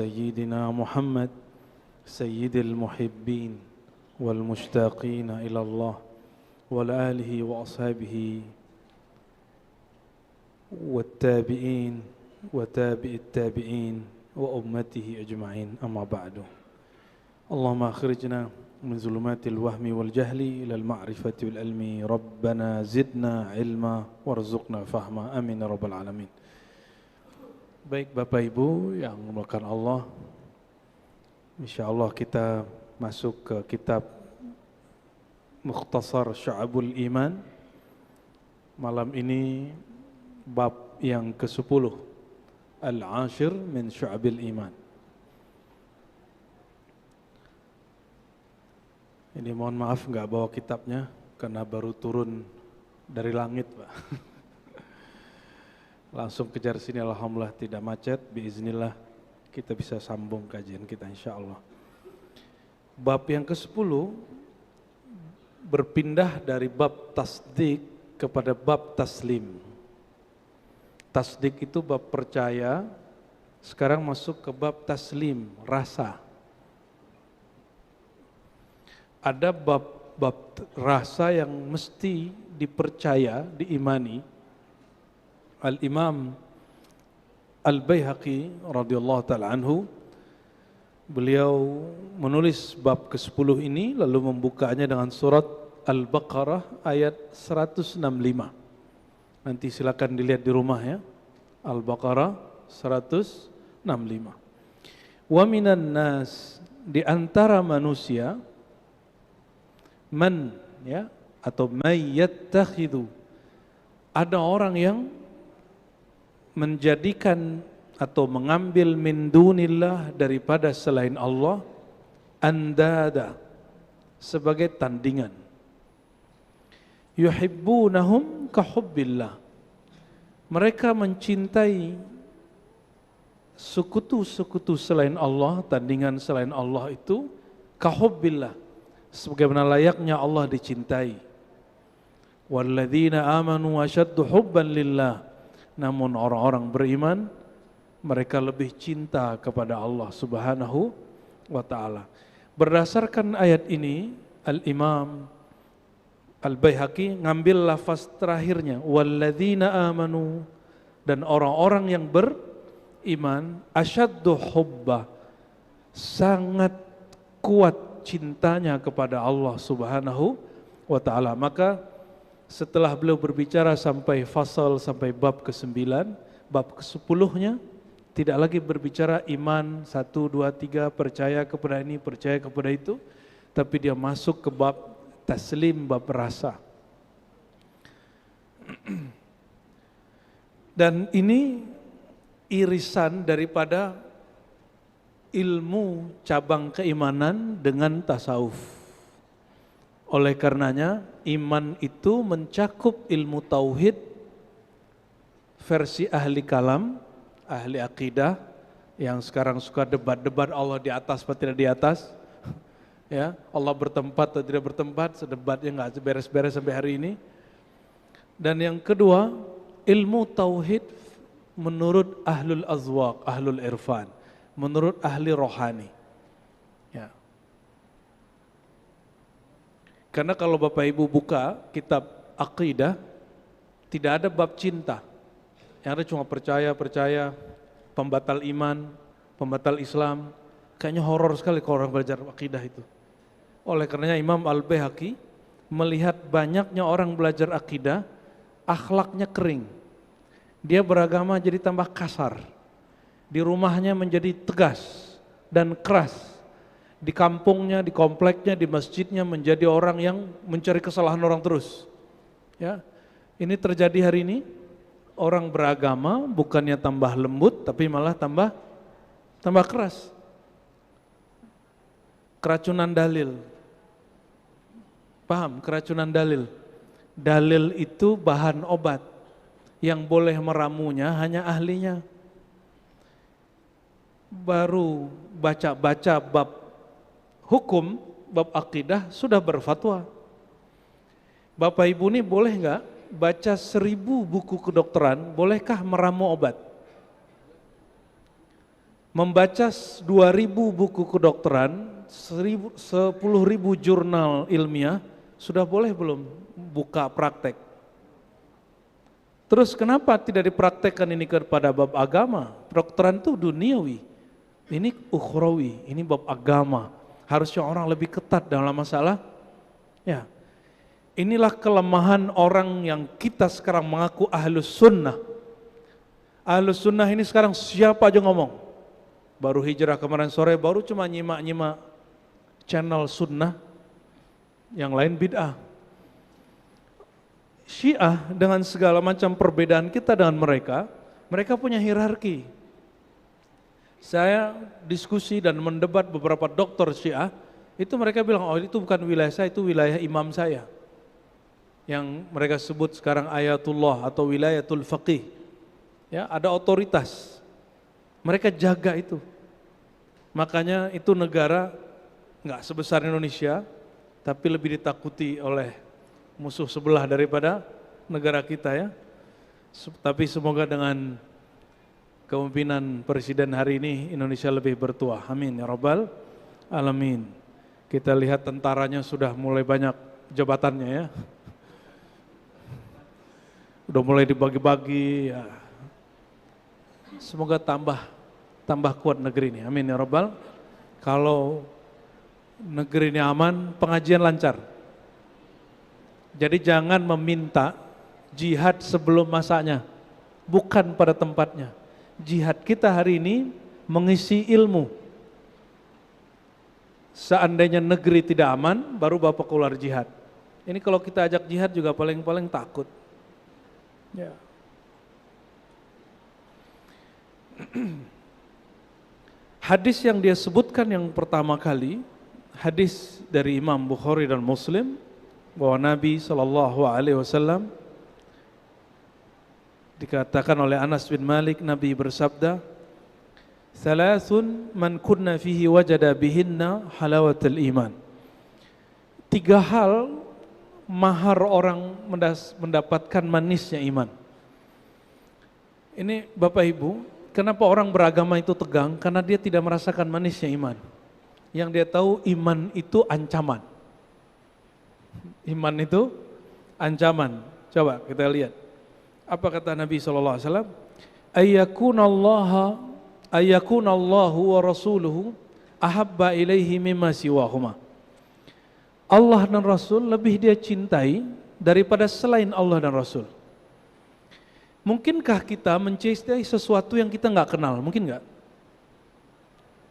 سيدنا محمد سيد المحبين والمشتاقين إلى الله وآله وأصحابه والتابعين وتابع التابعين وأمته أجمعين أما بعد اللهم أخرجنا من ظلمات الوهم والجهل إلى المعرفة والعلم ربنا زدنا علما وارزقنا فهما آمين يا رب العالمين. Baik Bapak Ibu yang dimuliakan Allah, insyaallah kita masuk ke kitab Mukhtasar Syu'abul Iman. Malam ini bab yang ke-10, Al-Ashir min Syu'abil Iman. Ini mohon maaf nggak bawa kitabnya karena baru turun dari langit, Pak. Langsung kejar sini, alhamdulillah tidak macet, biiznillah kita bisa sambung kajian kita insyaallah. Bab yang ke-10 berpindah dari bab tasdik kepada bab taslim. Tasdik itu bab percaya, sekarang masuk ke bab taslim, rasa. Ada bab rasa yang mesti dipercaya, diimani. Al-Imam Al-Baihaqi radhiyallahu ta'ala anhu, beliau menulis bab ke-10 ini lalu membukanya dengan surat Al-Baqarah ayat 165. Nanti silakan dilihat di rumah ya. Al-Baqarah 165. Wa minan nas, di antara manusia, man ya atau may yattakhidhu, ada orang yang menjadikan atau mengambil min dunillah, daripada selain Allah, andada, sebagai tandingan. Yuhibbunahum kahubbillah, mereka mencintai sekutu-sekutu selain Allah, tandingan selain Allah itu kahubbillah, sebagaimana layaknya Allah dicintai. Walladzina amanu asyaddu hubban lillah, namun orang-orang beriman mereka lebih cinta kepada Allah Subhanahu wa ta'ala. Berdasarkan ayat ini, Al-Imam Al-Baihaqi ngambil lafaz terakhirnya, walladzina amanu, dan orang-orang yang beriman, asyaddu hubba, sangat kuat cintanya kepada Allah Subhanahu wa ta'ala. Maka setelah beliau berbicara sampai fasal, sampai bab ke-9, bab ke-10-nya tidak lagi berbicara iman 1, 2, 3, percaya kepada ini, percaya kepada itu, tapi dia masuk ke bab taslim, bab rasa. Dan ini irisan daripada ilmu cabang keimanan dengan tasawuf. Oleh karenanya iman itu mencakup ilmu tauhid versi ahli kalam, ahli akidah yang sekarang suka debat-debat Allah di atas atau tidak di atas. Ya, Allah bertempat atau tidak bertempat, sedebatnya nggak beres-beres sampai hari ini. Dan yang kedua, ilmu tauhid menurut ahlul azwaq, ahlul irfan, menurut ahli rohani. Ya. Karena kalau Bapak Ibu buka kitab akidah, tidak ada bab cinta. Yang ada cuma percaya, pembatal iman, pembatal Islam. Kayaknya horor sekali kalau orang belajar akidah itu. Oleh karenanya Imam Al-Baihaqi melihat banyaknya orang belajar akidah, akhlaknya kering. Dia beragama jadi tambah kasar. Di rumahnya menjadi tegas dan keras. Di kampungnya, di kompleknya, di masjidnya menjadi orang yang mencari kesalahan orang terus. Ya, ini terjadi hari ini. Orang beragama bukannya tambah lembut, tapi malah tambah keras. Keracunan dalil. Paham? Keracunan dalil. Dalil itu bahan obat. Yang boleh meramunya hanya ahlinya. Baru baca-baca bab hukum, bab akidah sudah berfatwa. Bapak Ibu ini boleh nggak baca 1000 buku kedokteran, bolehkah meramu obat? Membaca 2.000 buku kedokteran, 10.000 jurnal ilmiah, sudah boleh belum buka praktek? Terus kenapa tidak dipraktekkan ini kepada bab agama? Kedokteran itu duniawi, ini ukhrawi, ini bab agama. Harusnya orang lebih ketat dalam masalah. Ya, inilah kelemahan orang yang kita sekarang mengaku ahlus sunnah. Ahlus sunnah ini sekarang siapa aja ngomong. Baru hijrah kemarin sore, baru cuma nyimak-nyimak channel sunnah, yang lain bid'ah. Syiah dengan segala macam perbedaan kita dengan mereka punya hierarki. Saya diskusi dan mendebat beberapa dokter Syiah, itu mereka bilang, oh itu bukan wilayah saya, itu wilayah imam saya. Yang mereka sebut sekarang ayatullah atau wilayatul faqih. Ya, ada otoritas. Mereka jaga itu. Makanya itu negara nggak sebesar Indonesia, tapi lebih ditakuti oleh musuh sebelah daripada negara kita ya. Tapi semoga dengan kepemimpinan Presiden hari ini Indonesia lebih bertuah. Amin ya rabbal alamin. Kita lihat tentaranya sudah mulai banyak jabatannya ya. Udah mulai dibagi-bagi ya. Semoga tambah kuat negeri ini. Amin ya rabbal. Kalau negeri ini aman, pengajian lancar. Jadi jangan meminta jihad sebelum masanya, bukan pada tempatnya. Jihad kita hari ini mengisi ilmu. Seandainya negeri tidak aman, baru Bapak keluar jihad. Ini kalau kita ajak jihad juga paling-paling takut. Ya. Hadis yang dia sebutkan yang pertama kali, hadis dari Imam Bukhari dan Muslim, bahwa Nabi SAW dikatakan oleh Anas bin Malik, Nabi bersabda, "Thalathun man kunna fihi wajada bihinna halawatul iman." 3 hal mahar orang mendapatkan manisnya iman. Ini Bapak Ibu, kenapa orang beragama itu tegang? Karena dia tidak merasakan manisnya iman. Yang dia tahu iman itu ancaman. Iman itu ancaman. Coba kita lihat. Apa kata Nabi SAW? Ayyakunallahu wa rasuluhu ahabba ilaihi mimma siwahuma. Allah dan Rasul lebih dia cintai daripada selain Allah dan Rasul. Mungkinkah kita mencintai sesuatu yang kita nggak kenal? Mungkin nggak?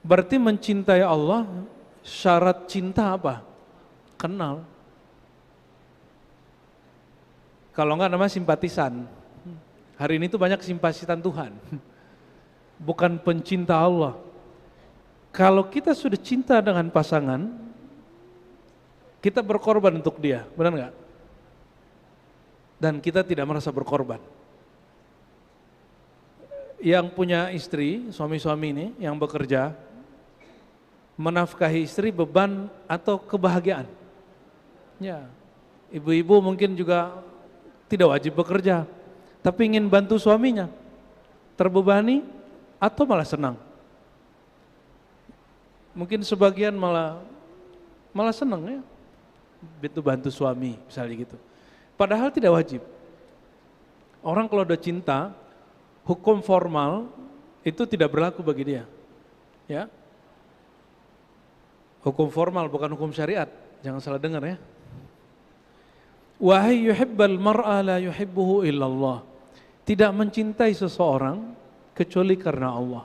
Berarti mencintai Allah, syarat cinta apa? Kenal. Kalau nggak namanya simpatisan. Hari ini tuh banyak simpatisan Tuhan, bukan pencinta Allah. Kalau kita sudah cinta dengan pasangan, kita berkorban untuk dia, benar nggak? Dan kita tidak merasa berkorban. Yang punya istri, suami-suami ini yang bekerja, menafkahi istri beban atau kebahagiaan. Ya, ibu-ibu mungkin juga tidak wajib bekerja, tapi ingin bantu suaminya, terbebani atau malah senang. Mungkin sebagian malah senang ya, bantu suami misalnya gitu. Padahal tidak wajib. Orang kalau udah cinta, hukum formal itu tidak berlaku bagi dia. Ya. Hukum formal bukan hukum syariat, jangan salah dengar ya. Wahai yuhibbal mar'a la yuhibbuhu illallah. Tidak mencintai seseorang kecuali karena Allah.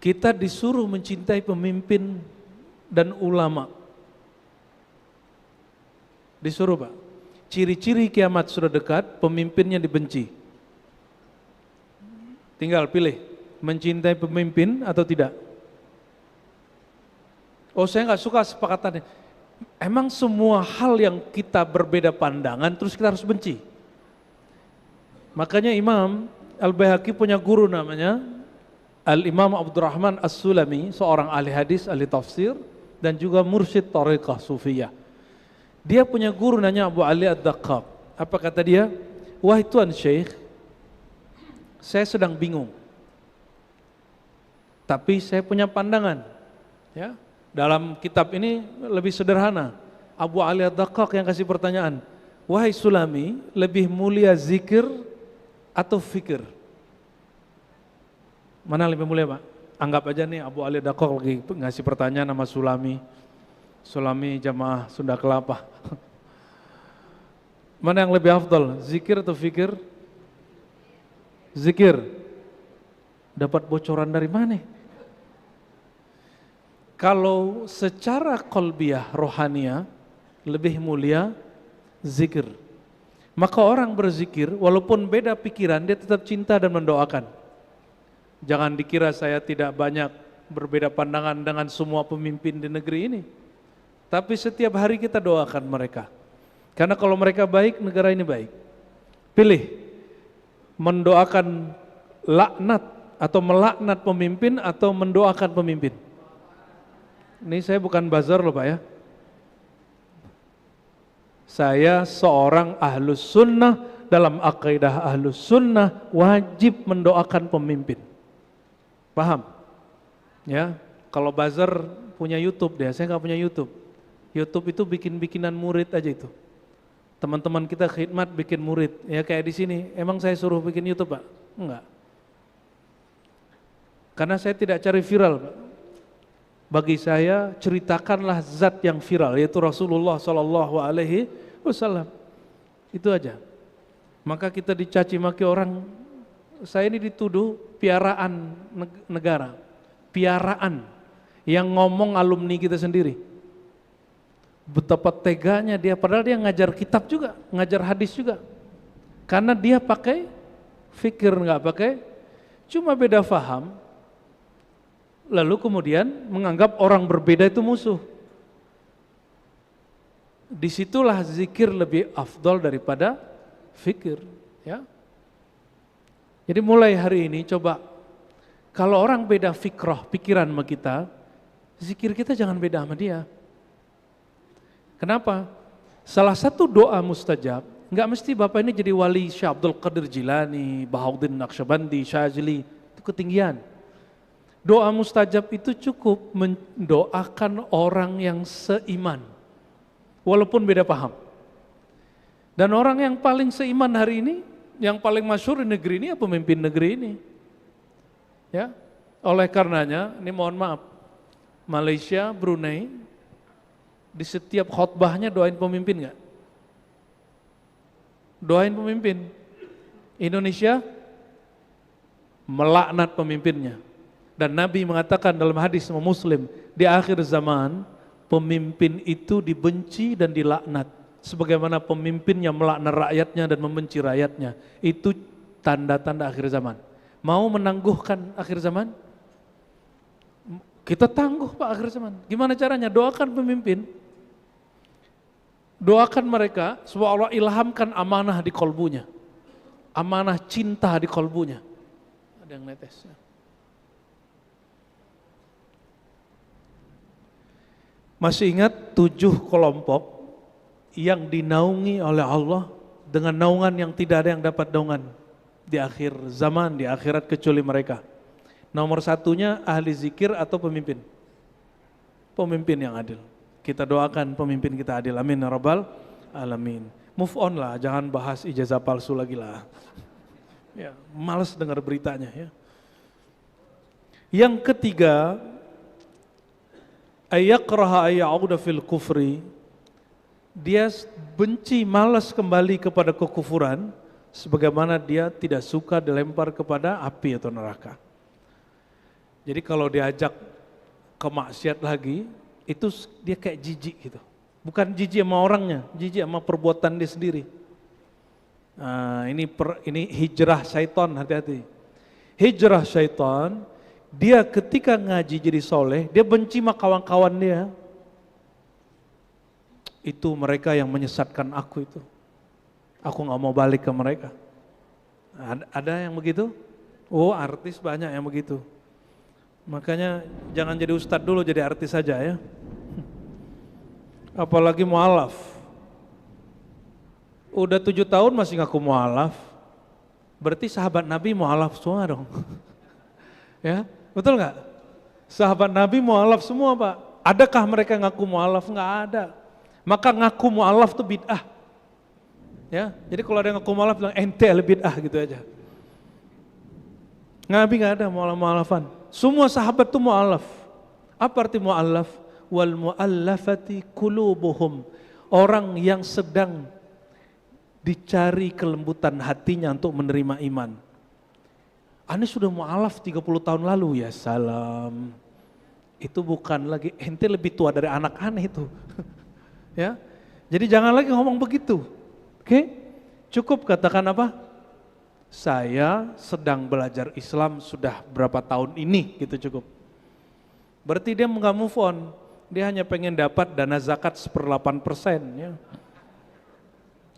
Kita disuruh mencintai pemimpin dan ulama. Disuruh Pak. Ciri-ciri kiamat sudah dekat, pemimpinnya dibenci. Tinggal pilih, mencintai pemimpin atau tidak. Oh saya nggak suka sepakatannya. Emang semua hal yang kita berbeda pandangan terus kita harus benci. Makanya Imam Al-Baihaqi punya guru namanya Al-Imam Abdurrahman As-Sulami, seorang ahli hadis, ahli tafsir, dan juga mursyid tariqah sufiyah. Dia punya guru namanya Abu Ali Ad-Daqqaq. Apa kata dia? Wahai Tuan Syekh, saya sedang bingung. Tapi saya punya pandangan, ya. Dalam kitab ini lebih sederhana. Abu Ali Ad-Daqqaq yang kasih pertanyaan, wahai Sulami, lebih mulia zikir atau fikir? Mana lebih mulia, Pak? Anggap aja nih Abu Ali Ad-Daqqaq lagi ngasih pertanyaan sama Sulami. Sulami jamaah Sunda Kelapa. Mana yang lebih afdal, zikir atau fikir? Zikir. Dapat bocoran dari mana? Kalau secara qalbiyah, rohaniah, lebih mulia zikir. Maka orang berzikir, walaupun beda pikiran, dia tetap cinta dan mendoakan. Jangan dikira saya tidak banyak berbeda pandangan dengan semua pemimpin di negeri ini. Tapi setiap hari kita doakan mereka. Karena kalau mereka baik, negara ini baik. Pilih, mendoakan laknat atau melaknat pemimpin atau mendoakan pemimpin. Ini saya bukan bazar loh Pak ya. Saya seorang ahlus sunnah, dalam akidah ahlus sunnah wajib mendoakan pemimpin. Paham? Ya, kalau bazar punya YouTube dia, saya nggak punya YouTube. YouTube itu bikin-bikinan murid aja itu. Teman-teman kita khidmat bikin murid, ya kayak di sini. Emang saya suruh bikin YouTube Pak? Enggak. Karena saya tidak cari viral Pak. Bagi saya ceritakanlah zat yang viral, yaitu Rasulullah Sallallahu Alaihi Wasallam. Itu aja. Maka kita dicaci maki orang, saya ini dituduh piaraan negara, piaraan yang ngomong alumni kita sendiri. Betapa teganya dia, padahal dia ngajar kitab juga, ngajar hadis juga. Karena dia pakai fikir, nggak pakai, cuma beda faham. Lalu kemudian menganggap orang berbeda itu musuh. Disitulah zikir lebih afdol daripada fikir, ya. Jadi mulai hari ini coba, kalau orang beda fikrah, pikiran sama kita, zikir kita jangan beda sama dia. Kenapa? Salah satu doa mustajab, nggak mesti Bapak ini jadi wali Syekh Abdul Qadir Jilani, Bahauddin Naqsyabandi, Syazili, itu ketinggian. Doa mustajab itu cukup mendoakan orang yang seiman, walaupun beda paham. Dan orang yang paling seiman hari ini, yang paling masyhur di negeri ini, ya pemimpin negeri ini. Ya, oleh karenanya, ini mohon maaf, Malaysia, Brunei, di setiap khutbahnya doain pemimpin nggak? Doain pemimpin. Indonesia melaknat pemimpinnya. Dan Nabi mengatakan dalam hadis Muslim, di akhir zaman pemimpin itu dibenci dan dilaknat. Sebagaimana pemimpinnya melaknat rakyatnya dan membenci rakyatnya. Itu tanda-tanda akhir zaman. Mau menangguhkan akhir zaman? Kita tangguh Pak akhir zaman. Gimana caranya? Doakan pemimpin. Doakan mereka supaya Allah ilhamkan amanah di kolbunya. Amanah cinta di kolbunya. Ada yang netes ya. Masih ingat 7 kelompok yang dinaungi oleh Allah dengan naungan yang tidak ada yang dapat naungan di akhir zaman, di akhirat kecuali mereka. Nomor satunya ahli zikir atau pemimpin. Pemimpin yang adil. Kita doakan pemimpin kita adil. Amin ya rabbal alamin. Move on lah, jangan bahas ijazah palsu lagi lah. Ya, males dengar beritanya ya. Yang ketiga, ayakraha ayyauda fil kufri, dia benci, malas kembali kepada kekufuran, sebagaimana dia tidak suka dilempar kepada api atau neraka. Jadi kalau diajak ke maksiat lagi, itu dia kayak jijik gitu. Bukan jijik sama orangnya, jijik sama perbuatan dia sendiri. Nah, ini hijrah syaitan, hati-hati. Hijrah syaitan, dia ketika ngaji jadi soleh, dia benci sama kawan-kawan dia. Itu mereka yang menyesatkan aku itu. Aku gak mau balik ke mereka. Ada yang begitu? Oh, artis banyak yang begitu. Makanya jangan jadi ustadz dulu, jadi artis saja ya. Apalagi mu'alaf. Udah 7 tahun masih ngaku mu'alaf. Berarti sahabat Nabi mu'alaf semua dong. Ya, betul nggak? Sahabat Nabi mu'alaf semua Pak. Adakah mereka ngaku mu'alaf? Nggak ada. Maka ngaku mu'alaf itu bid'ah. Ya, jadi kalau ada yang ngaku mu'alaf bilang ente bid'ah gitu aja. Nabi nggak ada mu'alaf-mu'alafan. Semua sahabat itu mu'alaf. Apa arti mu'alaf? Wal mu'allafati qulubuhum. Orang yang sedang dicari kelembutan hatinya untuk menerima iman. Ane sudah mu'alaf 30 tahun lalu, ya salam. Itu bukan lagi, ente lebih tua dari anak aneh itu. Ya, jadi jangan lagi ngomong begitu. Oke? Cukup katakan apa? Saya sedang belajar Islam sudah berapa tahun ini, gitu cukup. Berarti dia nggak move on, dia hanya pengen dapat dana zakat 1/8%. Ya.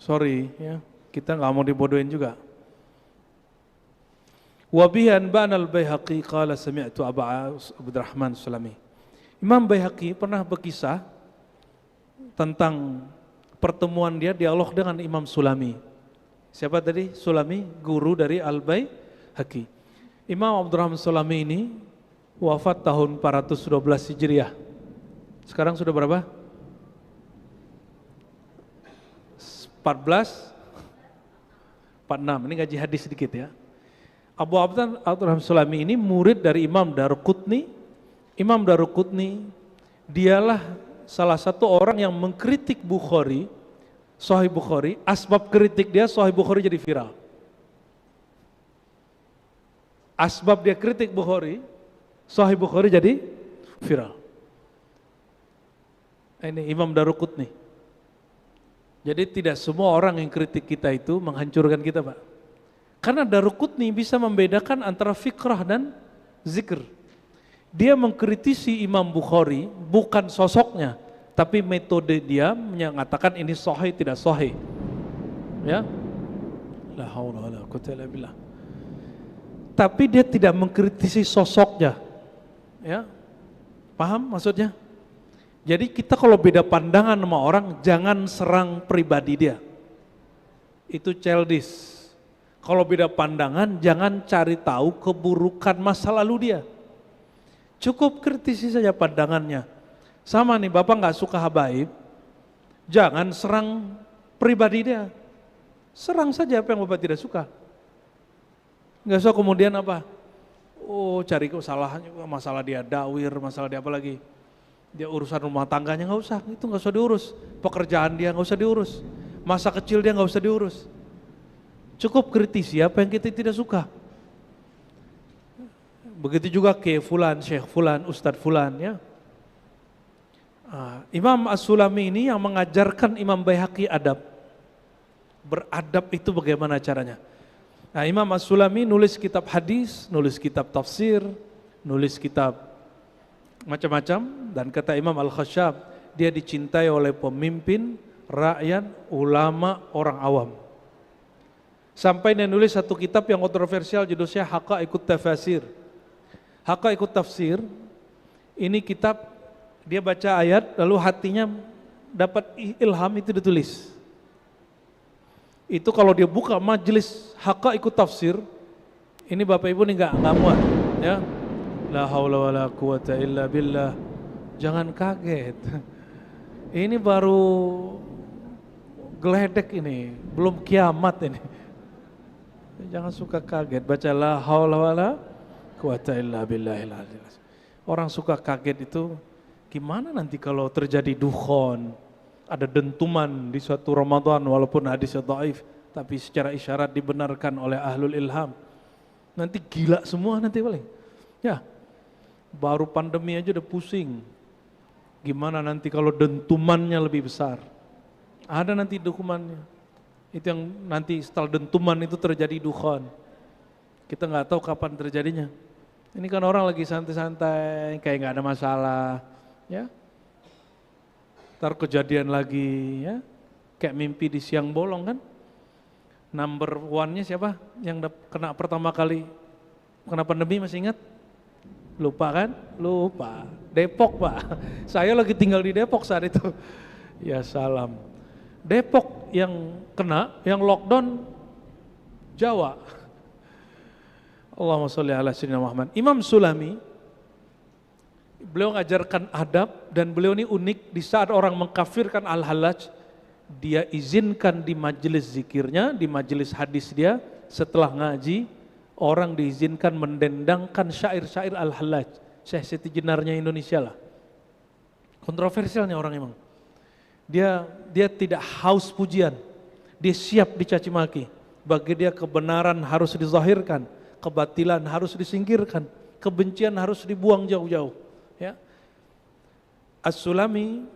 Sorry, ya kita nggak mau dibodohin juga. Wabihi anba'ana al-Baihaqi qala sami'tu Abu Abdurrahman Sulami. Imam Baihaqi pernah berkisah tentang pertemuan dia dialog dengan Imam Sulami. Siapa tadi? Sulami, guru dari Al-Baihaqi. Imam Abdurrahman Sulami ini wafat tahun 412 Hijriah. Sekarang sudah berapa? 46. Ini ngaji hadis sedikit ya. Abu Abdurrahman Sulami ini murid dari Imam Daruqutni. Imam Daruqutni dialah salah satu orang yang mengkritik Bukhari, Sahih Bukhari. Asbab kritik dia Sahih Bukhari jadi viral. Asbab dia kritik Bukhari, Sahih Bukhari jadi viral. Ini Imam Daruqutni. Jadi tidak semua orang yang kritik kita itu menghancurkan kita Pak. Karena Daruqutni bisa membedakan antara fikrah dan zikr. Dia mengkritisi Imam Bukhari bukan sosoknya, tapi metode dia mengatakan ini sahih tidak sahih. Ya. La haula wala quwwata illa billah. Tapi dia tidak mengkritisi sosoknya. Ya. Paham maksudnya? Jadi kita kalau beda pandangan sama orang jangan serang pribadi dia. Itu childish. Kalau beda pandangan, jangan cari tahu keburukan masa lalu dia. Cukup kritisi saja pandangannya. Sama nih, Bapak nggak suka habaib, jangan serang pribadi dia. Serang saja apa yang Bapak tidak suka. Nggak usah kemudian apa? Oh, cari kesalahannya, masalah dia dawir, masalah dia apa lagi? Dia urusan rumah tangganya nggak usah, itu nggak usah diurus. Pekerjaan dia nggak usah diurus. Masa kecil dia nggak usah diurus. Cukup kritisi apa yang kita tidak suka. Begitu juga ke fulan, syekh fulan, ustadz fulan ya. Imam As-Sulami ini yang mengajarkan Imam Baihaqi adab. Beradab itu bagaimana caranya. Nah, Imam As-Sulami nulis kitab hadis, nulis kitab tafsir, nulis kitab macam-macam, dan kata Imam Al-Khashab, dia dicintai oleh pemimpin, rakyat, ulama, orang awam. Sampai dia nulis satu kitab yang kontroversial judulnya Haqaiqut Tafasir. Haqaiqut Tafsir, ini kitab dia baca ayat lalu hatinya dapat ilham itu ditulis. Itu kalau dia buka majelis Haqaiqut Tafsir, ini Bapak Ibu nih nggak muat ya. La haula wala quwata illa billah. Jangan kaget. Ini baru geledek ini, belum kiamat ini. Jangan suka kaget, baca la haula wala quwata illa billahil aliyil azim. Orang suka kaget itu gimana nanti kalau terjadi dukhon, ada dentuman di suatu Ramadan walaupun hadisnya dhaif, tapi secara isyarat dibenarkan oleh ahlul ilham. Nanti gila semua nanti paling. Ya. Baru pandemi aja udah pusing. Gimana nanti kalau dentumannya lebih besar? Ada nanti dokumennya. Itu yang nanti setelah dentuman itu terjadi dukhon. Kita nggak tahu kapan terjadinya. Ini kan orang lagi santai-santai, kayak nggak ada masalah, ya. Ntar kejadian lagi, ya. Kayak mimpi di siang bolong kan. Number one-nya siapa? Yang kena pertama kali kena pandemi masih ingat? Lupa kan? Lupa. Depok Pak. Saya lagi tinggal di Depok saat itu. Ya salam. Depok yang kena, yang lockdown Jawa. Allahumma sholli ala sayyidina Muhammad. Imam Sulami Beliau mengajarkan adab dan beliau ini unik di saat orang mengkafirkan Al-Hallaj, dia izinkan di majelis zikirnya, di majelis hadis dia, setelah ngaji, orang diizinkan mendendangkan syair-syair Al-Hallaj, Syekh Siti Jenarnya Indonesia lah. Kontroversialnya orang emang. Dia tidak haus pujian, dia siap dicaci maki. Bagi dia kebenaran harus dizahirkan, kebatilan harus disingkirkan, kebencian harus dibuang jauh-jauh. Ya. As-Sulami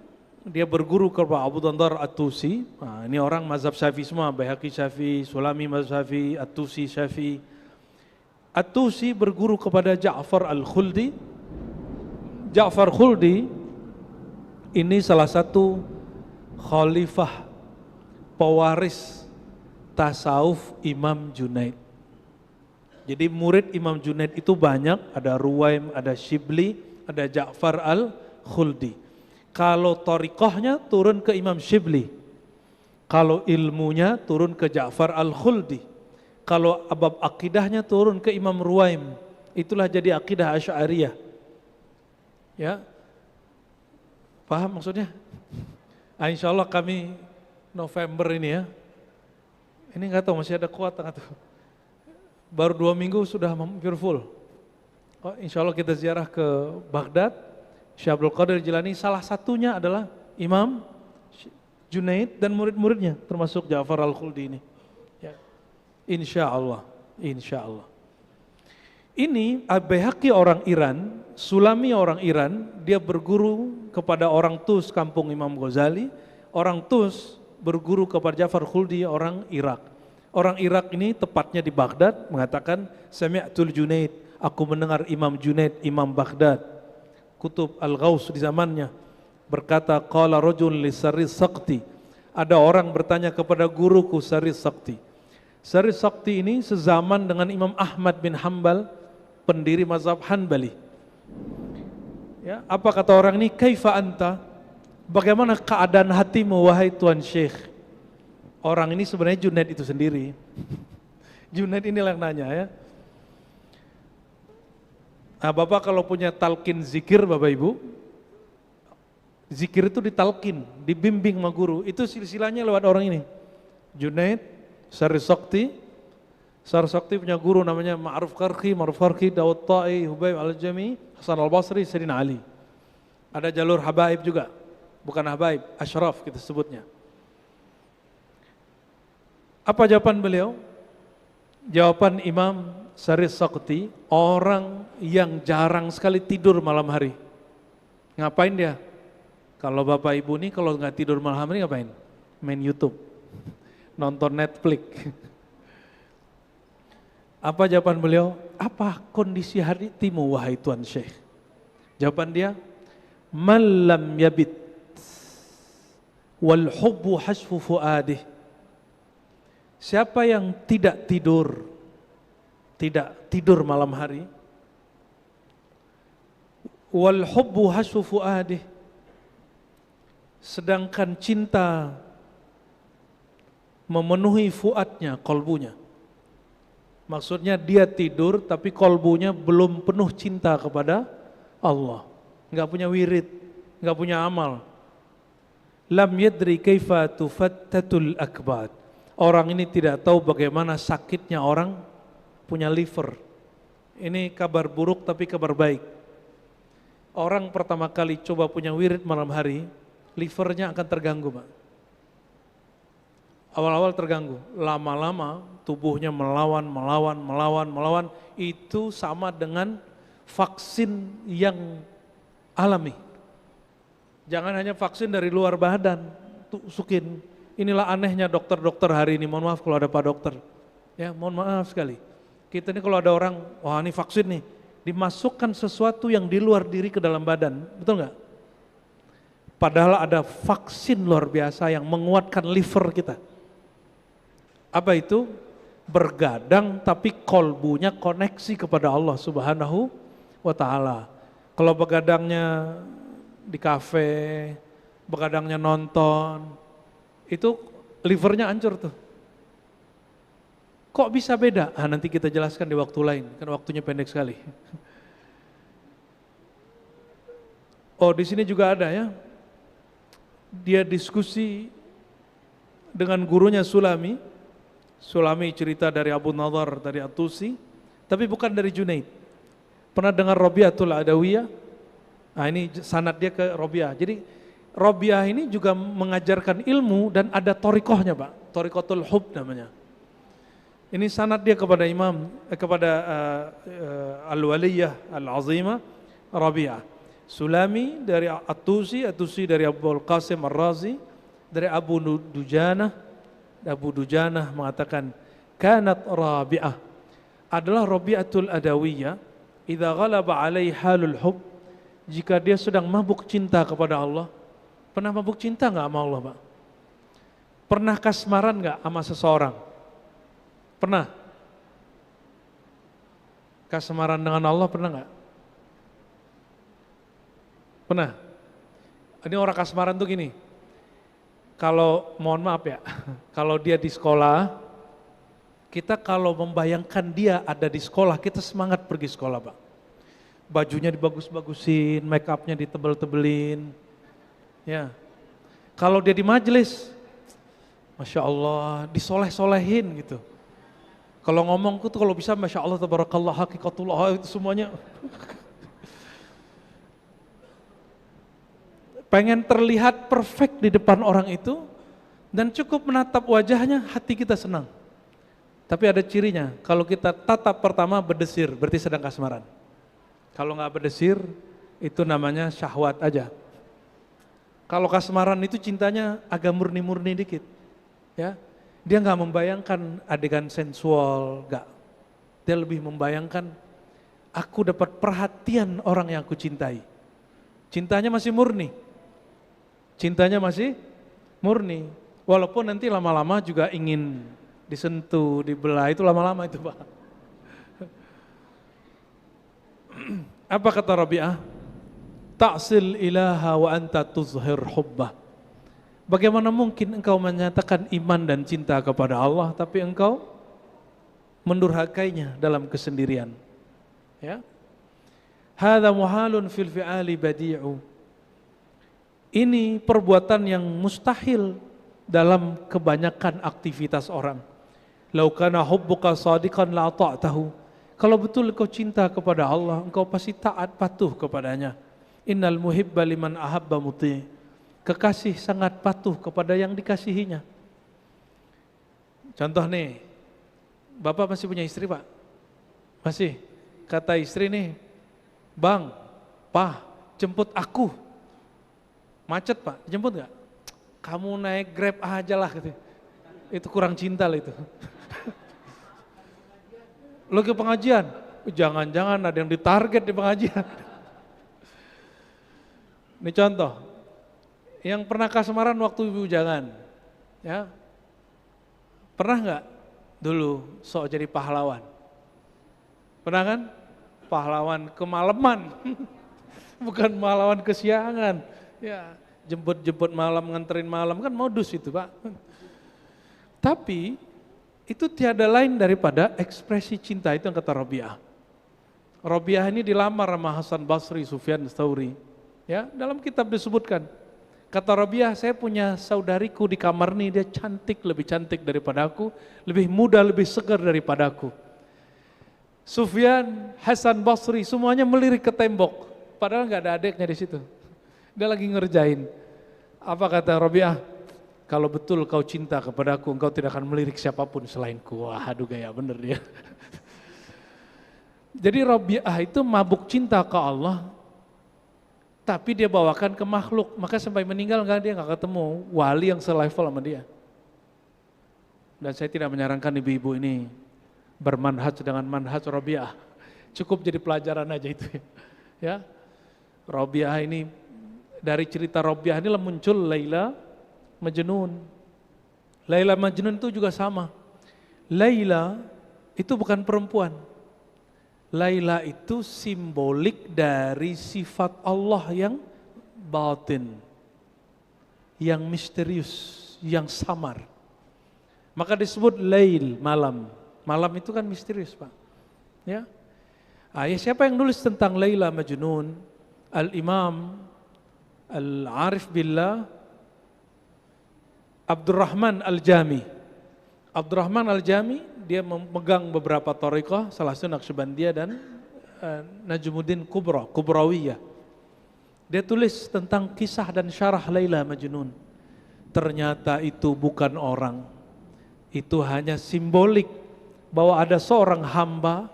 dia berguru kepada Abu Dandar At-Tusi. Nah, ini orang mazhab Syafi'i semua, Baihaqi Syafi'i, Sulami mazhab Syafi'i, At-Tusi Syafi'i. At-Tusi berguru kepada Ja'far Al-Khuldi. Ja'far Khuldi ini salah satu khalifah pewaris tasawuf Imam Junaid. Jadi murid Imam Junaid itu banyak, ada Ruwaim, ada Shibli, ada Ja'far Al-Khuldi. Kalau thariqahnya turun ke Imam Shibli, kalau ilmunya turun ke Ja'far Al-Khuldi, kalau bab akidahnya turun ke Imam Ruwaim. Itulah jadi akidah Asy'ariyah. Ya, paham maksudnya? Insya Allah kami November ini ya, ini nggak tahu masih ada kuat nggak tuh? Baru 2 minggu sudah hampir full. Oh, insya Allah kita ziarah ke Baghdad. Syekh Abdul Qadir Jilani salah satunya adalah Imam Junaid dan murid-muridnya, termasuk Ja'far Al-Khuldi ini. Ya. Insya Allah, insya Allah. Ini Al-Baihaqi orang Iran, Sulami orang Iran, dia berguru kepada orang Tus kampung Imam Ghazali, orang Tus berguru kepada Ja'far Khuldi orang Irak. Orang Irak ini tepatnya di Baghdad mengatakan Sami'tul Junaid, aku mendengar Imam Junaid, Imam Baghdad, Kutub Al-Ghaus di zamannya berkata qala rajul li Saris Sakti, ada orang bertanya kepada guruku Saris Sakti. Saris Sakti ini sezaman dengan Imam Ahmad bin Hanbal, pendiri mazhab Hanbali. Ya, apa kata orang ini? Kaifa anta? Bagaimana keadaan hatimu wahai Tuan Syekh? Orang ini sebenarnya Junaid itu sendiri. Junaid inilah yang nanya ya. Nah, Bapak kalau punya talqin zikir Bapak Ibu, zikir itu ditalqin, dibimbing sama guru, itu silsilahnya lewat orang ini. Junaid, Saris Sakti. Saris Sakti punya guru namanya Ma'ruf Qarqi, Daud Ta'i, Hubayb Al-Jami, Hasan Al-Basri, Sayyidina Ali. Ada jalur habaib juga, bukan habaib, asyraf kita sebutnya. Apa jawaban beliau? Jawaban Imam Saris Sakti, orang yang jarang sekali tidur malam hari. Ngapain dia? Kalau Bapak Ibu nih kalau nggak tidur malam hari ngapain? Main YouTube, nonton Netflix. Apa jawaban beliau? Apa kondisi hatimu wahai Tuan Syekh? Jawaban dia, man lam yabit wal hubbu hasfu fuadih. Siapa yang tidak tidur malam hari, wal hubbu hasfu fuadih, sedangkan cinta memenuhi fuadnya, kolbunya. Maksudnya dia tidur tapi kolbunya belum penuh cinta kepada Allah, nggak punya wirid, nggak punya amal. Lam yadri kaifa tufattatul akbad. Orang ini tidak tahu bagaimana sakitnya orang punya liver. Ini kabar buruk tapi kabar baik. Orang pertama kali coba punya wirid malam hari, livernya akan terganggu, Pak. Awal-awal terganggu, lama-lama tubuhnya melawan, itu sama dengan vaksin yang alami. Jangan hanya vaksin dari luar badan, tusukin. Inilah anehnya dokter-dokter hari ini, mohon maaf kalau ada Pak Dokter. Ya, mohon maaf sekali. Kita ini kalau ada orang, wah ini vaksin nih, dimasukkan sesuatu yang di luar diri ke dalam badan, betul nggak? Padahal ada vaksin luar biasa yang menguatkan liver kita. Apa itu? Bergadang tapi kolbunya koneksi kepada Allah Subhanahu wa ta'ala. Kalau begadangnya di kafe, begadangnya nonton, itu livernya hancur tuh. Kok bisa beda? Nanti kita jelaskan di waktu lain, kan waktunya pendek sekali. Oh, di sini juga ada ya. Dia diskusi dengan gurunya Sulami. Sulami cerita dari Abu Nadhar, dari At-Tusi, tapi bukan dari Junaid. Pernah dengar Rabi'atul Adawiyah? Nah, ini sanad dia ke Rabi'ah. Jadi Rabi'ah ini juga mengajarkan ilmu dan ada torikohnya, Pak. Torikotul Hub namanya. Ini sanad dia kepada Al-Waliyah Al-Azimah Rabi'ah. Sulami dari At-Tusi, At-Tusi dari Abu Al-Qasim Ar-Razi, dari Abu Dujanah. Abu Dujanah mengatakan, kanat Rabi'ah, adalah Rabi'atul Adawiyah, idza ghalaba alaihi halul hub, jika dia sedang mabuk cinta kepada Allah. Pernah mabuk cinta enggak sama Allah, Pak? Pernah kasmaran enggak sama seseorang? Pernah? Kasmaran dengan Allah pernah enggak? Pernah? Ini orang kasmaran tuh gini, kalau mohon maaf ya, kalau dia di sekolah, kita kalau membayangkan dia ada di sekolah, kita semangat pergi sekolah, Pak. Bajunya dibagus-bagusin, make upnya ditebel-tebelin, ya. Kalau dia di majelis, Masya Allah, disoleh-solehin gitu. Kalau ngomong tuh kalau bisa Masya Allah, tabarakallah, hakikatullah, itu semuanya. Pengen terlihat perfect di depan orang itu, dan cukup menatap wajahnya, hati kita senang. Tapi ada cirinya, kalau kita tatap pertama berdesir, berarti sedang kasmaran. Kalau nggak berdesir, itu namanya syahwat aja. Kalau kasmaran itu cintanya agak murni-murni dikit, ya. Dia nggak membayangkan adegan sensual, nggak. Dia lebih membayangkan, aku dapat perhatian orang yang aku cintai. Cintanya masih murni. Cintanya masih murni, walaupun nanti lama-lama juga ingin disentuh, dibelah, itu lama-lama itu, Pak. Apa kata Rabi'ah? Ta'sil ilaha wa anta tuzhir hubbah. Bagaimana mungkin engkau menyatakan iman dan cinta kepada Allah, tapi engkau mendurhakainya dalam kesendirian. Ya. Hadza muhalun fil fi'ali badi'u. Ini perbuatan yang mustahil dalam kebanyakan aktivitas orang. Lau kana hubbuka shadiqan la ta'tahu. Kalau betul kau cinta kepada Allah, engkau pasti taat patuh kepadanya. Innal muhibba liman ahabba muti. Kekasih sangat patuh kepada yang dikasihinya. Contoh nih, Bapak masih punya istri, Pak? Masih. Kata istri nih, Bang, Pak, jemput aku. Macet, Pak, jemput gak? Kamu naik Grab aja lah gitu. Itu kurang cinta lah itu. Lo ke pengajian? Jangan-jangan ada yang ditarget di pengajian. Ini contoh. Yang pernah kasmaran waktu bujangan, ya. Pernah nggak dulu sok jadi pahlawan? Pernah kan? Pahlawan kemalaman, bukan pahlawan kesiangan. Ya, jemput-jemput malam, nganterin malam, kan modus itu, Pak. Tapi itu tiada lain daripada ekspresi cinta, itu yang kata Rabi'ah. Rabi'ah ini dilamar sama Hasan Basri, Sufyan Tsauri. Ya, dalam kitab disebutkan. Kata Rabi'ah, saya punya saudariku di kamar nih, dia cantik, lebih cantik daripada aku, lebih muda, lebih segar daripada aku. Sufyan, Hasan Basri, semuanya melirik ke tembok, padahal nggak ada adiknya di situ. Dia lagi ngerjain. Apa kata Rabi'ah? Kalau betul kau cinta kepadaku, engkau tidak akan melirik siapapun selainku. Wah, aduh gaya bener dia. Jadi Rabi'ah itu mabuk cinta ke Allah, tapi dia bawakan ke makhluk. Maka sampai meninggal dia nggak ketemu wali yang selevel sama dia. Dan saya tidak menyarankan ibu-ibu ini bermanhaj dengan manhaj Rabi'ah. Cukup jadi pelajaran aja itu, ya. Rabi'ah ini, dari cerita Rabi'ah ini muncul Laila Majnun. Laila Majnun itu juga sama. Laila itu bukan perempuan. Laila itu simbolik dari sifat Allah yang batin, yang misterius, yang samar. Maka disebut Lail, malam. Malam itu kan misterius, Pak. Ya. Ya siapa yang nulis tentang Laila Majnun? Al-Imam Al-Arif Billah Abdurrahman Al-Jami. Abdurrahman Al-Jami dia memegang beberapa thariqah, salah satu Naqsyabandiyah dan Najmuddin Kubrawiyah. Dia tulis tentang kisah dan syarah Laila Majnun. Ternyata itu bukan orang. Itu hanya simbolik bahwa ada seorang hamba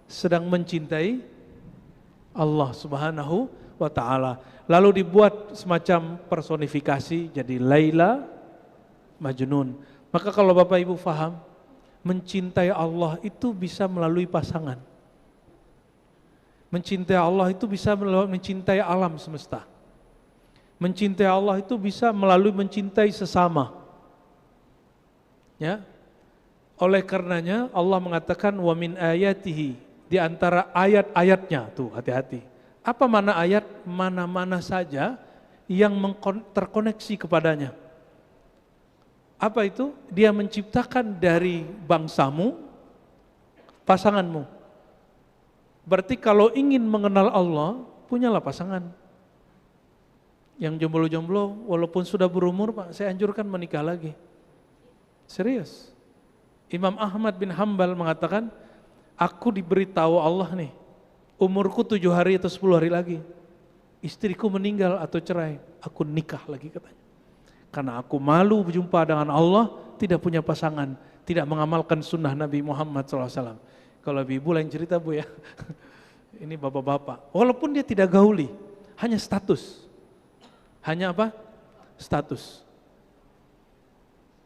sedang mencintai Allah Subhanahu wa ta'ala. Lalu dibuat semacam personifikasi jadi Laila Majnun. Maka kalau Bapak Ibu faham, mencintai Allah itu bisa melalui pasangan. Mencintai Allah itu bisa melalui mencintai alam semesta. Mencintai Allah itu bisa melalui mencintai sesama. Ya. Oleh karenanya Allah mengatakan wa min ayatihi, di antara ayat-ayatnya, tuh hati-hati. Apa mana ayat? Mana-mana saja yang terkoneksi kepadanya. Apa itu? Dia menciptakan dari bangsamu pasanganmu. Berarti kalau ingin mengenal Allah, punyalah pasangan. Yang jomblo-jomblo walaupun sudah berumur, Pak, saya anjurkan menikah lagi. Serius. Imam Ahmad bin Hambal mengatakan, aku diberitahu Allah nih, umurku 7 hari atau 10 hari lagi, istriku meninggal atau cerai, aku nikah lagi katanya. Karena aku malu berjumpa dengan Allah, tidak punya pasangan, tidak mengamalkan sunnah Nabi Muhammad SAW. Kalau ibu lain cerita Bu ya, ini bapak-bapak, walaupun dia tidak gauli, hanya status. Hanya apa? Status.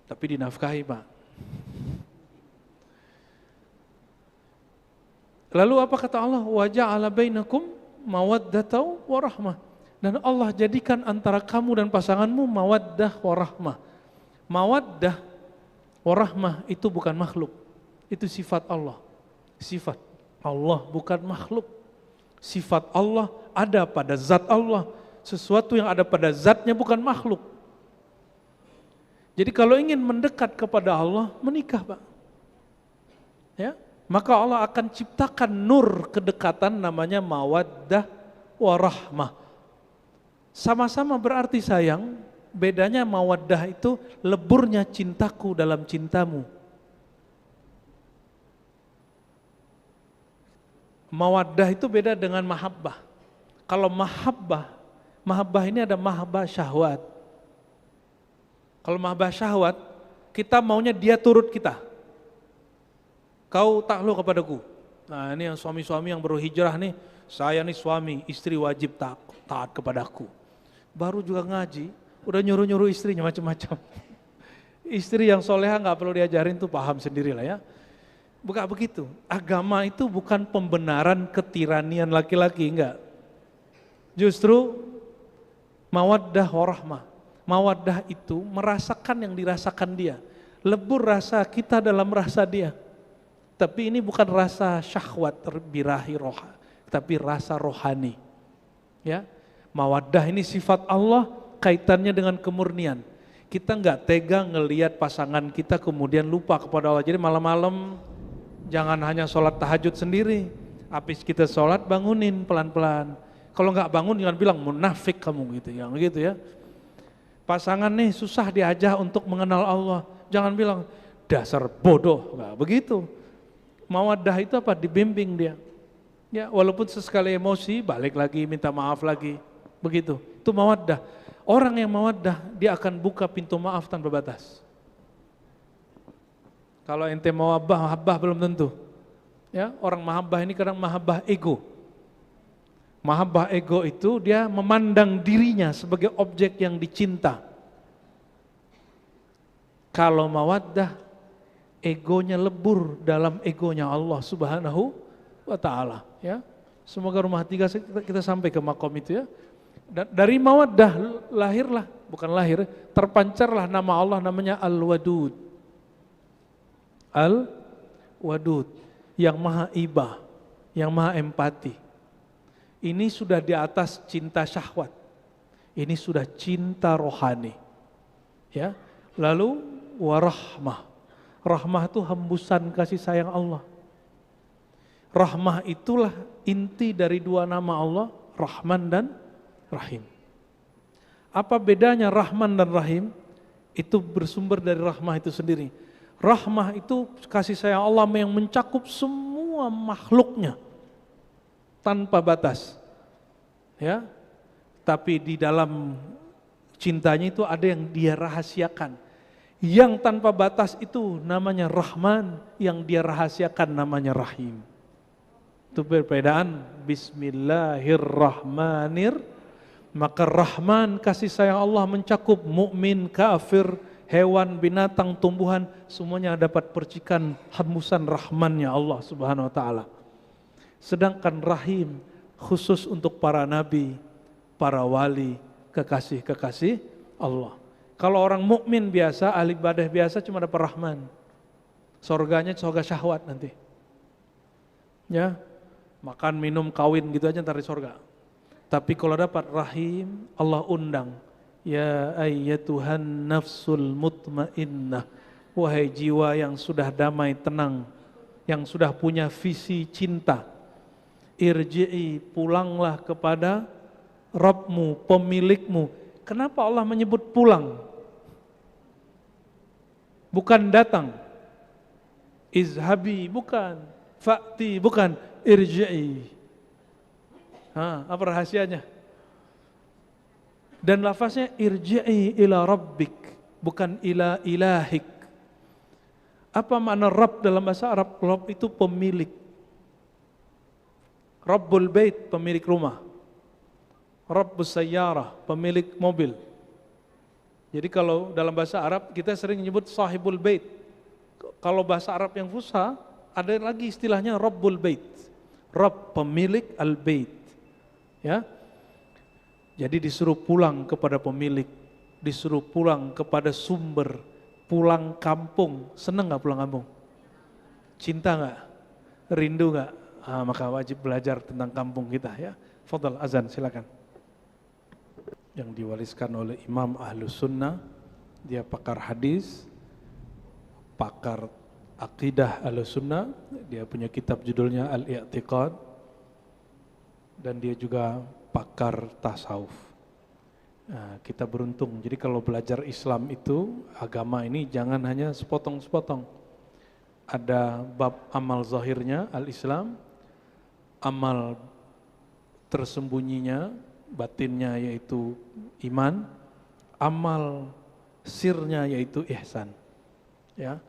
Tapi dinafkahi Pak. Lalu apa kata Allah? Wa ja'ala bainakum mawaddatan wa rahmah. Dan Allah jadikan antara kamu dan pasanganmu mawaddah wa rahmah. Mawaddah wa rahmah itu bukan makhluk. Itu sifat Allah. Sifat Allah bukan makhluk. Sifat Allah ada pada zat Allah. Sesuatu yang ada pada zatnya bukan makhluk. Jadi kalau ingin mendekat kepada Allah, menikah Pak. Ya, maka Allah akan ciptakan nur kedekatan namanya mawaddah warahmah. Sama-sama berarti sayang, bedanya mawaddah itu leburnya cintaku dalam cintamu. Mawaddah itu beda dengan mahabbah. Kalau mahabbah ini ada mahabbah syahwat. Kalau mahabbah syahwat, kita maunya dia turut kita. Kau takluk kepadaku. Nah ini yang suami-suami yang baru hijrah nih, saya nih suami, istri wajib taat kepadaku. Baru juga ngaji, udah nyuruh-nyuruh istrinya macam-macam. Istri yang soleha nggak perlu diajarin tuh, paham sendirilah ya. Bukan begitu, agama itu bukan pembenaran ketiranian laki-laki, enggak. Justru mawaddah warahmah. Mawaddah itu merasakan yang dirasakan dia. Lebur rasa kita dalam rasa dia. Tapi ini bukan rasa syahwat birahi roha, tapi rasa rohani. Ya, mawaddah ini sifat Allah, kaitannya dengan kemurnian. Kita enggak tega ngelihat pasangan kita kemudian lupa kepada Allah. Jadi malam-malam jangan hanya sholat tahajud sendiri. Habis kita sholat bangunin pelan-pelan. Kalau enggak bangun jangan bilang munafik kamu gitu, yang gitu ya. Pasangan nih susah diajak untuk mengenal Allah. Jangan bilang dasar bodoh, enggak begitu. Mawaddah itu apa? Dibimbing dia. Ya, walaupun sesekali emosi, balik lagi minta maaf lagi. Begitu. Itu mawaddah. Orang yang mawaddah, dia akan buka pintu maaf tanpa batas. Kalau ente mahabbah belum tentu. Ya, orang mahabbah ini kadang mahabbah ego. Mahabbah ego itu dia memandang dirinya sebagai objek yang dicinta. Kalau mawaddah, egonya lebur dalam egonya Allah Subhanahu wa ta'ala. Ya, semoga rumah tiga kita sampai ke makom itu ya. Dan dari mawaddah lahirlah, bukan lahir, terpancarlah nama Allah namanya Al-Wadud. Al-Wadud, yang maha ibah, yang maha empati. Ini sudah di atas cinta syahwat. Ini sudah cinta rohani. Ya. Lalu warahmah. Rahmah itu hembusan kasih sayang Allah. Rahmah itulah inti dari dua nama Allah, Rahman dan Rahim. Apa bedanya Rahman dan Rahim? Itu bersumber dari rahmah itu sendiri. Rahmah itu kasih sayang Allah yang mencakup semua makhluknya tanpa batas. Ya. Tapi di dalam cintanya itu ada yang dia rahasiakan. Yang tanpa batas itu namanya Rahman, yang dia rahasiakan namanya Rahim. Itu perbedaan. Bismillahirrahmanirrahim. Maka Rahman, kasih sayang Allah mencakup mukmin, kafir, hewan, binatang, tumbuhan, semuanya dapat percikan hembusan Rahmannya Allah Subhanahu wa taala. Sedangkan Rahim khusus untuk para nabi, para wali, kekasih-kekasih Allah. Kalau orang mukmin biasa, ahli ibadah biasa cuma dapat Rahman. Surganya surga syahwat nanti. Ya. Makan, minum, kawin gitu aja ntar di surga. Tapi kalau dapat Rahim, Allah undang, ya ayyatuhan nafsul mutmainnah, wahai jiwa yang sudah damai, tenang, yang sudah punya visi cinta, irji'i, pulanglah kepada Rabbmu, pemilikmu. Kenapa Allah menyebut pulang? Bukan datang. Izhabi, bukan. Fa'ti, bukan. Irji'i. Apa rahasianya? Dan lafaznya irji'i ila rabbik, bukan ila ilahik. Apa makna Rabb dalam bahasa Arab? Rabb itu pemilik. Rabbul bait, pemilik rumah. Rabbus sayyarah, pemilik mobil. Jadi kalau dalam bahasa Arab kita sering menyebut sahibul bait. Kalau bahasa Arab yang fusha, ada lagi istilahnya Rabbul bait. Rabb, pemilik al-bait. Ya, jadi disuruh pulang kepada pemilik, disuruh pulang kepada sumber, pulang kampung. Senang nggak pulang kampung? Cinta nggak? Rindu nggak? Maka wajib belajar tentang kampung kita ya. Fadal azan, silakan. Yang diwariskan oleh Imam Ahlus Sunnah, dia pakar hadis, pakar akidah Ahlus Sunnah, dia punya kitab judulnya Al-I'tiqad. Dan dia juga pakar tasawuf. Nah, kita beruntung, jadi kalau belajar Islam itu, agama ini jangan hanya sepotong-sepotong. Ada bab amal zahirnya, al-Islam, amal tersembunyinya, batinnya yaitu iman, amal sirnya yaitu ihsan. Ya,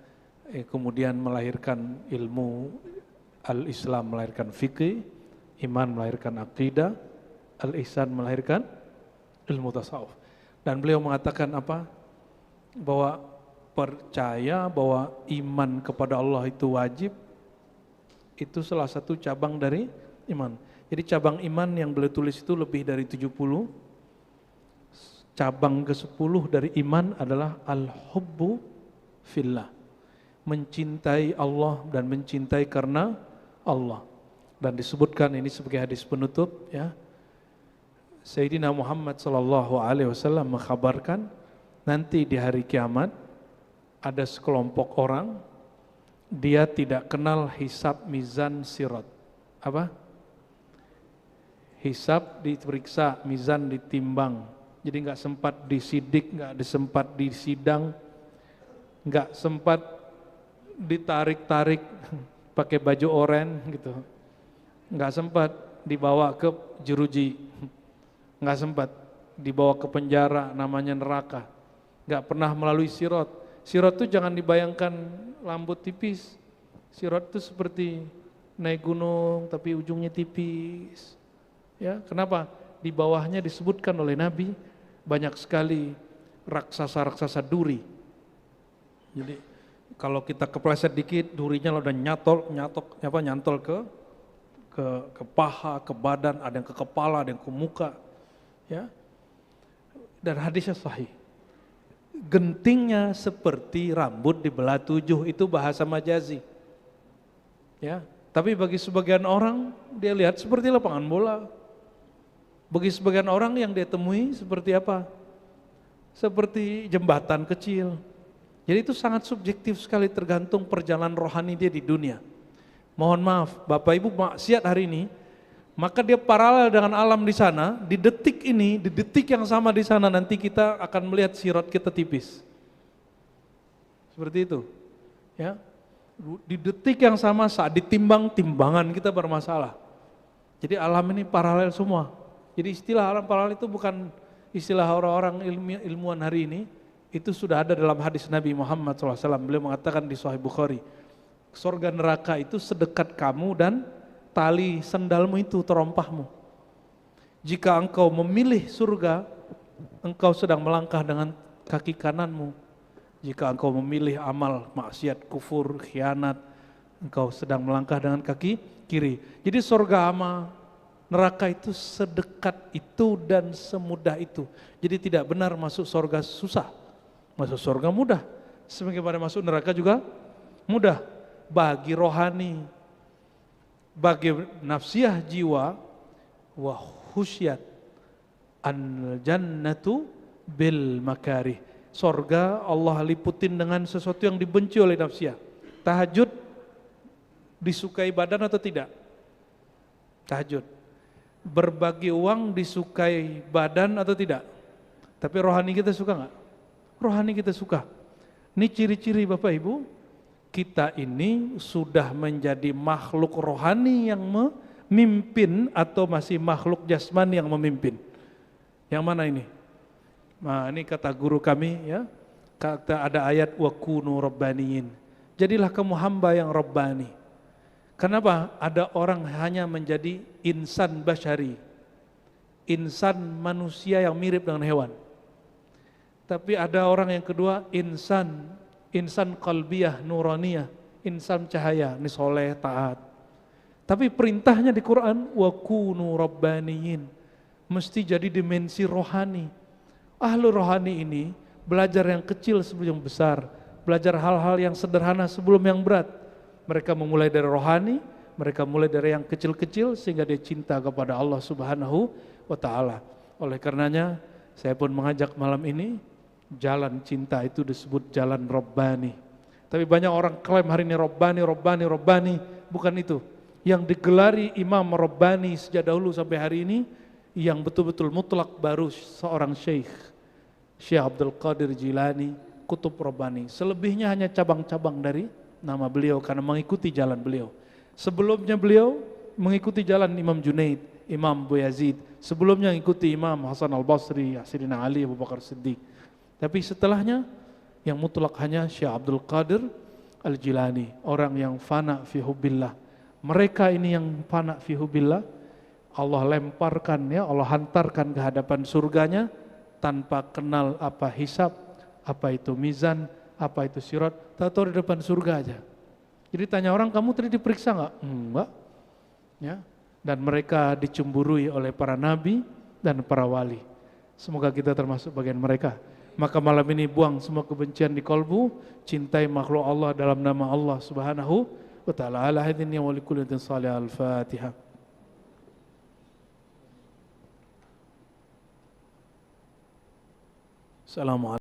kemudian melahirkan ilmu, al-Islam melahirkan fikih, iman melahirkan akidah, al-ihsan melahirkan ilmu tasawuf. Dan beliau mengatakan apa? Bahwa percaya bahwa iman kepada Allah itu wajib, itu salah satu cabang dari iman. Jadi cabang iman yang beliau tulis itu lebih dari 70. Cabang ke-10 dari iman adalah al-hubbu fillah. Mencintai Allah dan mencintai karena Allah. Dan disebutkan ini sebagai hadis penutup ya. Sayyidina Muhammad sallallahu alaihi wasallam mengkhabarkan nanti di hari kiamat ada sekelompok orang dia tidak kenal hisab mizan sirat. Apa? Hisab diperiksa, mizan ditimbang. Jadi enggak sempat disidik, enggak sempat disidang, enggak sempat ditarik-tarik pakai baju oren gitu. Enggak sempat dibawa ke jeruji, enggak sempat dibawa ke penjara namanya neraka, enggak pernah melalui sirat. Sirat itu jangan dibayangkan rambut tipis, sirat itu seperti naik gunung tapi ujungnya tipis. Ya, kenapa? Di bawahnya disebutkan oleh Nabi banyak sekali raksasa-raksasa duri. Jadi kalau kita kepleset dikit, durinya udah nyantol ke paha, ke badan, ada yang ke kepala, ada yang ke muka, ya. Dan hadisnya sahih. Gentingnya seperti rambut dibelah 7, itu bahasa majazi. Ya, tapi bagi sebagian orang dia lihat seperti lapangan bola. Bagi sebagian orang yang dia temui seperti apa? Seperti jembatan kecil. Jadi itu sangat subjektif sekali, tergantung perjalanan rohani dia di dunia. Mohon maaf, Bapak Ibu maksiat hari ini, Maka dia paralel dengan alam di sana, di detik ini, di detik yang sama di sana nanti kita akan melihat sirat kita tipis. Seperti itu. Ya. Di detik yang sama saat ditimbang, timbangan kita bermasalah. Jadi alam ini paralel semua. Jadi istilah alam paralel itu bukan istilah orang-orang ilmuwan hari ini, itu sudah ada dalam hadis Nabi Muhammad SAW. Beliau mengatakan di Sahih Bukhari, surga neraka itu sedekat kamu dan tali sendalmu itu terompahmu. Jika engkau memilih surga, engkau sedang melangkah dengan kaki kananmu. Jika engkau memilih amal, maksiat, kufur, khianat, engkau sedang melangkah dengan kaki kiri. Jadi surga sama neraka itu sedekat itu dan semudah itu. Jadi tidak benar masuk surga susah, masuk surga mudah. Sebagaimana masuk neraka juga mudah. Bagi rohani, bagi nafsiyah jiwa, wa khusyat an jannatu bil makarih. Sorga Allah liputin dengan sesuatu yang dibenci oleh nafsiyah. Tahajud disukai badan atau tidak? Tahajud. Berbagi uang disukai badan atau tidak? Tapi rohani kita suka nggak? Rohani kita suka. Ini ciri-ciri Bapak Ibu, kita ini sudah menjadi makhluk rohani yang memimpin atau masih makhluk jasmani yang memimpin? Yang mana ini? Nah, ini kata guru kami ya, kata ada ayat wa kunu rabbaniyin. Jadilah kamu hamba yang rabbani. Kenapa? Ada orang hanya menjadi insan basyari, insan manusia yang mirip dengan hewan. Tapi ada orang yang kedua insan qalbiyah nuraniyah, insan cahaya, ini soleh, taat. Tapi perintahnya di Quran wa kunu rabbaniyin, mesti jadi dimensi rohani. Ahlu rohani ini belajar yang kecil sebelum yang besar, belajar hal-hal yang sederhana sebelum yang berat. Mereka memulai dari rohani, mereka mulai dari yang kecil-kecil sehingga dia cinta kepada Allah Subhanahu wa Ta'ala. Oleh karenanya saya pun mengajak malam ini, jalan cinta itu disebut jalan Rabbani. Tapi banyak orang klaim hari ini Rabbani, bukan itu. Yang digelari Imam Rabbani sejak dahulu sampai hari ini, yang betul-betul mutlak baru seorang Syekh Abdul Qadir Jilani, Kutub Rabbani. Selebihnya hanya cabang-cabang dari nama beliau karena mengikuti jalan beliau. Sebelumnya beliau mengikuti jalan Imam Junaid, Imam Abu Yazid. Sebelumnya mengikuti Imam Hasan al-Basri, Sayyidina Ali, Abu Bakar Siddiq. Tapi setelahnya yang mutlak hanya Syekh Abdul Qadir Al-Jilani, orang yang fana fi hubbillah. Mereka ini yang fana fi hubbillah, Allah lemparkan ya, Allah hantarkan ke hadapan surganya tanpa kenal apa hisab, apa itu mizan, apa itu sirat, tahu di depan surga aja. Jadi tanya orang, kamu tadi diperiksa enggak? Enggak. Ya. Dan mereka dicemburui oleh para nabi dan para wali. Semoga kita termasuk bagian mereka. Maka malam ini buang semua kebencian di kolbu, cintai makhluk Allah dalam nama Allah Subhanahu wa Ta'ala. Ala hadin ya wa likulli salih al-Fatihah. Assalamualaikum.